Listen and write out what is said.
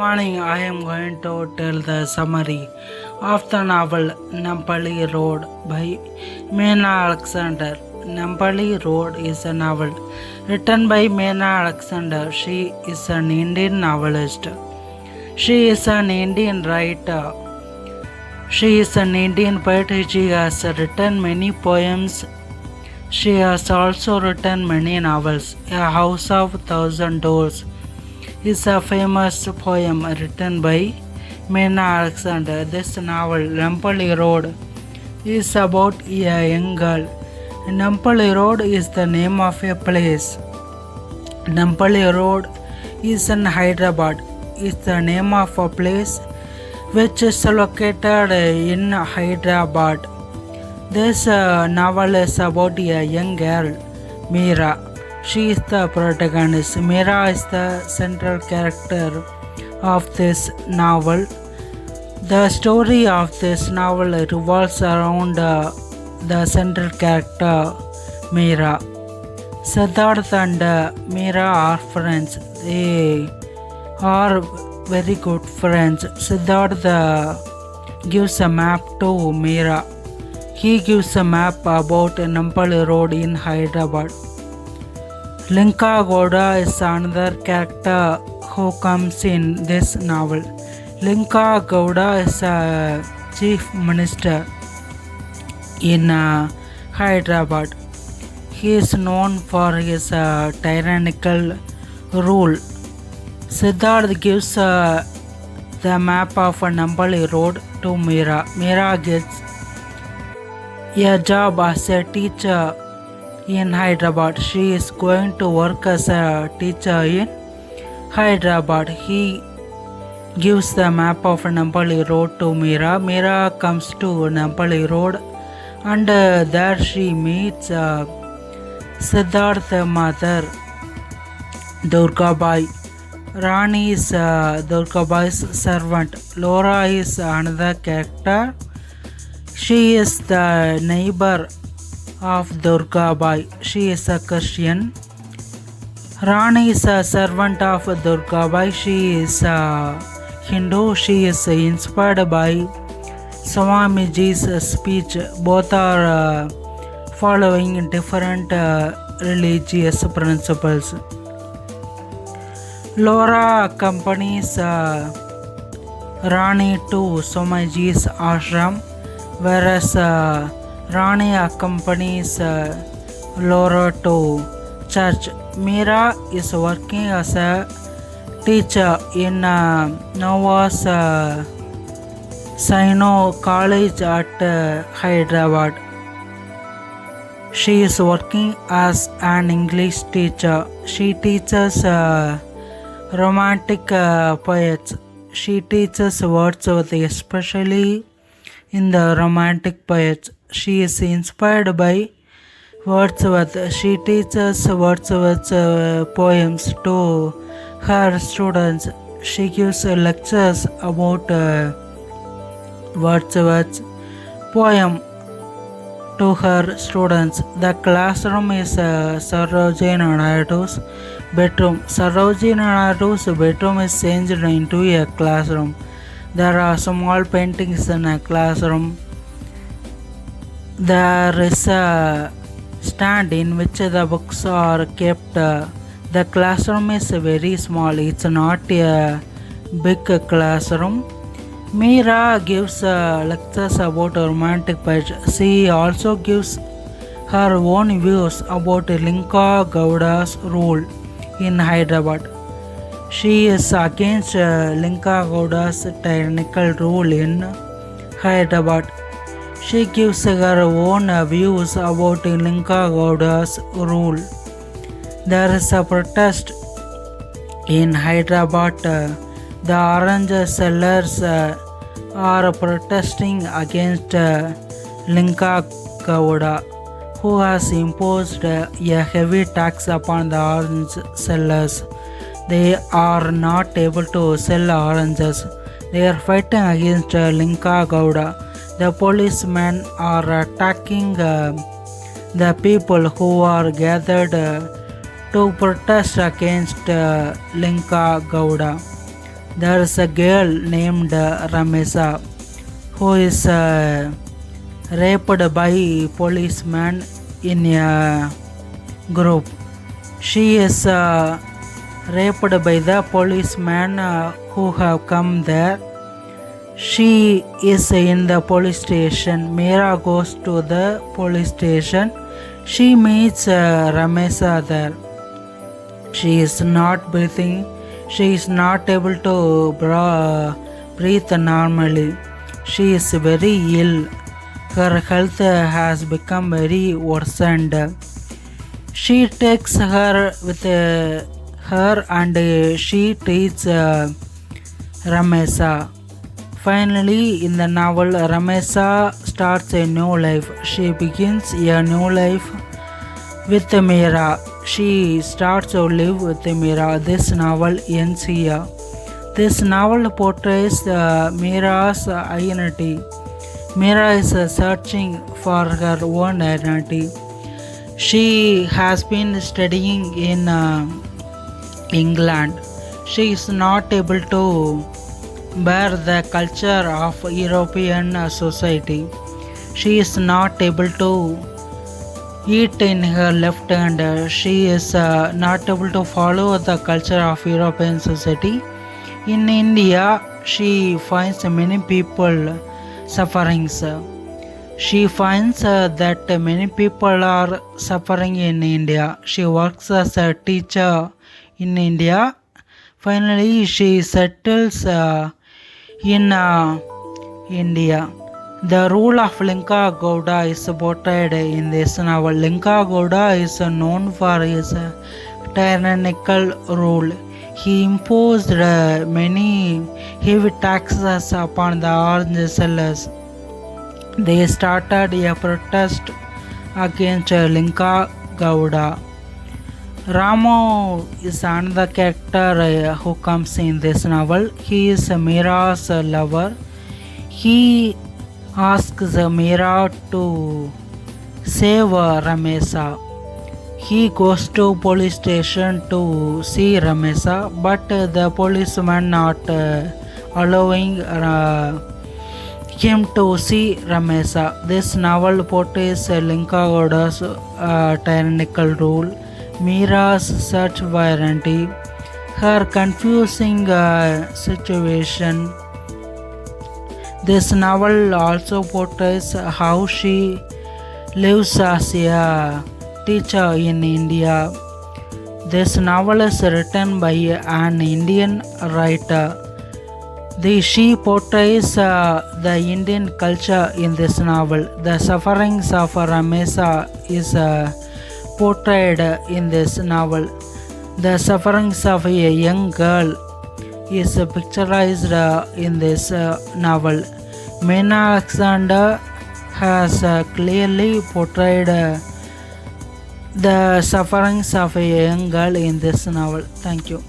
morning. I am going to tell the summary of the novel Nampally Road by Meena Alexander. Nampally Road is a novel written by Meena Alexander. She is an Indian novelist. She is an Indian writer. She is an Indian poet. She has written many poems. She has also written many novels. A House of Thousand Doors is a famous poem written by Meena Alexander. This novel, Nampally Road, is about a young girl. Nampally Road is the name of a place. Nampally Road is in Hyderabad. It's the name of a place which is located in Hyderabad. This novel is about a young girl, Meera. She is the protagonist. Meera is the central character of this novel. The story of this novel revolves around the central character, Meera. Siddharth and Meera are friends. They are very good friends. Siddharth gives a map to Meera. He gives a map about Nampally Road in Hyderabad. Linka Gowda is another character who comes in this novel. Linka Gowda is a chief minister in Hyderabad. He is known for his tyrannical rule. Siddharth gives the map of Nampally Road to Meera. Meera gets a job as a teacher in Hyderabad. She is going to work as a teacher in Hyderabad. He gives the map of Nampally Road to Meera. Meera comes to Nampally Road and there she meets Siddharth's mother, Durgabai. Rani is Durgabai's servant. Laura is another character. She is the neighbor of Durgabai. She is a Christian. Rani is a servant of Durgabai. She is a Hindu. She is inspired by Swamiji's speech. Both are following different religious principles. Laura accompanies Rani to Swamiji's ashram, whereas Rani accompanies Laura to church. Meera is working as a teacher in Novas Saino College at Hyderabad. She is working as an English teacher. She teaches romantic poets. She teaches Wordsworth, especially in the romantic poets. She is inspired by Wordsworth. She teaches Wordsworth's poems to her students. She gives lectures about Wordsworth's poem to her students. The classroom is Sarojini Naidu's bedroom. Sarojini Naidu's bedroom is changed into a classroom. There are small paintings in a classroom. There is a stand in which the books are kept. The classroom is very small. It's not a big classroom. Meera gives lectures about romantic poetry. She also gives her own views about Linka Gowda's rule in Hyderabad. She is against Linka Gowda's tyrannical rule in Hyderabad. She gives her own views about Linka Gowda's rule. There is a protest in Hyderabad. The orange sellers are protesting against Linka Gowda, who has imposed a heavy tax upon the orange sellers. They are not able to sell oranges. They are fighting against Linka Gowda. The policemen are attacking the people who are gathered to protest against Linka Gowda. There is a girl named Ramesa who is raped by policeman in a group. She is raped by the policeman who have come there. She is in the police station. Meera goes to the police station. She meets Ramesa there. She is not breathing. She is not able to breathe normally. She is very ill. Her health has become very worsened. She takes her with her and she treats Ramesa. Finally, in the novel, Ramesa starts a new life. She begins a new life with Meera. She starts to live with Meera. This novel ends here. This novel portrays Meera's identity. Meera is searching for her own identity. She has been studying in England. She is not able to bear the culture of European society. She is not able to eat in her left hand. She is not able to follow the culture of European society. In India, she finds many people suffering. She finds that many people are suffering in India. She works as a teacher in India. Finally, she settles in India. The rule of Linka Gowda is portrayed in this novel. Linka Gowda is known for his tyrannical rule. He imposed many heavy taxes upon the orange sellers. They started a protest against Linka Gowda. Ramo is another character who comes in this novel. He is Meera's lover. He asks Meera to save Ramesa. He goes to police station to see Ramesa, but the policeman not allowing him to see Ramesa. This novel portrays Linka Gowda's tyrannical rule, Meera's search for identity, her confusing situation. This novel also portrays how she lives as a teacher in India. This novel is written by an Indian writer. She portrays the Indian culture in this novel. The sufferings of Ramesa is portrayed in this novel. The sufferings of a young girl is picturized in this novel. Meena Alexander has clearly portrayed the sufferings of a young girl in this novel. Thank you.